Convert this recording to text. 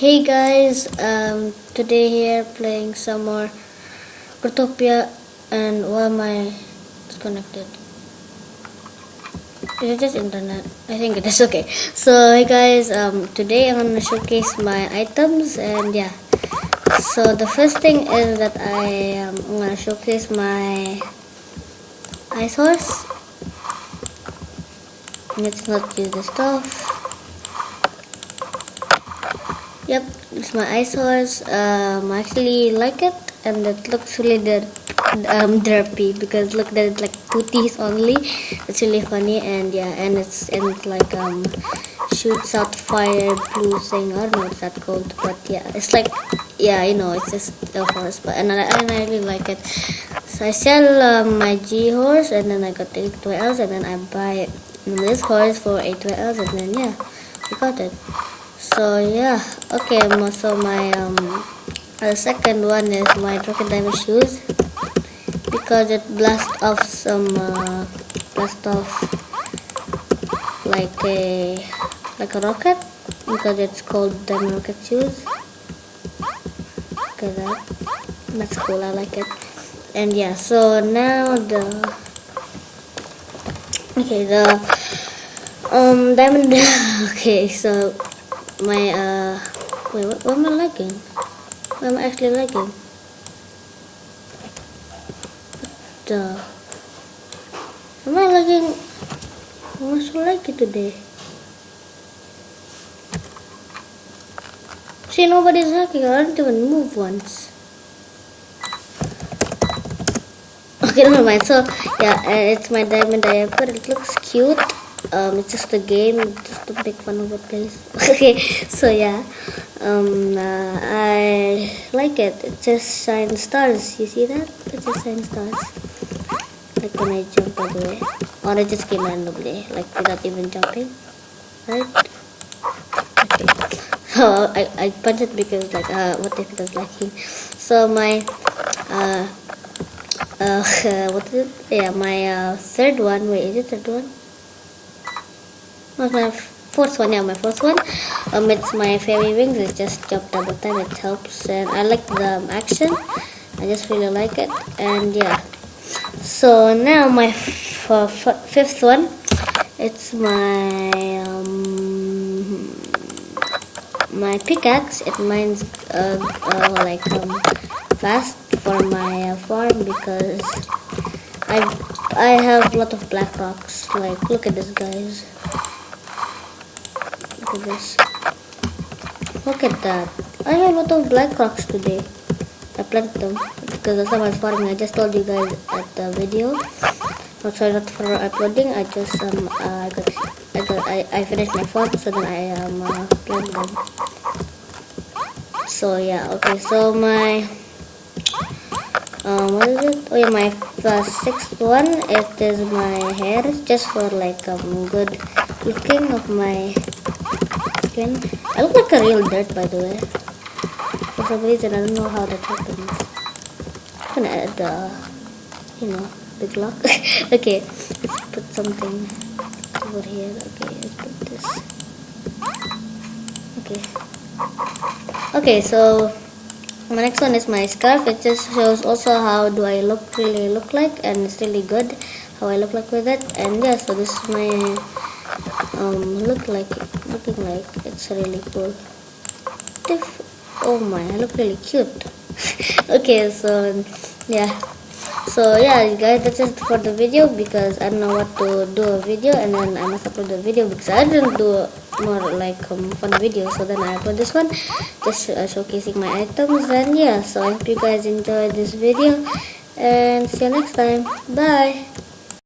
Hey guys, today here playing some more Protopia, and why am I disconnected? Is it just internet? I think it is. Okay. So hey guys, today I'm gonna showcase my items, and yeah. So the first thing is that I'm gonna showcase my ice horse. Let's not use the stuff. Yep, it's my ice horse. I actually like it, and it looks really derpy because look, there's like two teeth only. It's really funny, and yeah, and it's like shoots out fire blue thing. I don't know what's that called, but yeah, it's like, yeah, it's just a horse, but and I really like it. So I sell my G horse, and then I got 812s, and then I buy this horse for 812s, and then yeah, I got it. So yeah, okay. So my second one is my Rocket Diamond shoes, because it blasts off like a rocket, because it's called Diamond Rocket shoes. Look at that, that's cool. I like it. And yeah, so now the diamond. Okay, so my wait, what am I lagging? Why am I actually lagging? Am I lagging? Am I so laggy today? See, nobody's lagging. I didn't even move once. Okay, never mind. So yeah, it's my diamond diaper. It looks cute. It's just a game, just to make fun of a place. Okay, so yeah, I like it. It just shines stars. You see that? It just shines stars. Like when I jump, by the way, or I just came randomly, like without even jumping, right? Okay. So I punch it because like what if it was lacking? So my what is it? Yeah, my third one. Wait, is it third one? My fourth one. Yeah, my fourth one. It's my fairy wings. It just jump double time. It helps, and I like the action. I just really like it, and yeah. So now my fifth one. It's my my pickaxe. It mines fast for my farm, because I have a lot of black rocks. Like, look at this, guys. Look at this. Look at that. I have a lot of black rocks today. I planted them because that's how I was farming. I just told you guys at the video. Not sorry, not for uploading. I just I finished my farm, so then I planted them. So yeah, okay. So my what is it? Oh yeah, my sixth one. It is my hair, just for like good looking of my skin. I look like a real dirt, by the way. For some reason, I don't know how that happens. I'm gonna add the clock. Okay, let's put something over here. Okay, let's put this. Okay, so my next one is my scarf. It just shows also how do I really look like, and it's really good how I look like with it. And yeah, so this is my looking like. It's really cool. Oh my, I look really cute. Okay, so yeah. So yeah, guys, that's it for the video, because I don't know what to do a video, and then I must upload the video because I didn't do more like fun videos. So then I upload this one, just showcasing my items. And yeah, so I hope you guys enjoyed this video, and see you next time. Bye.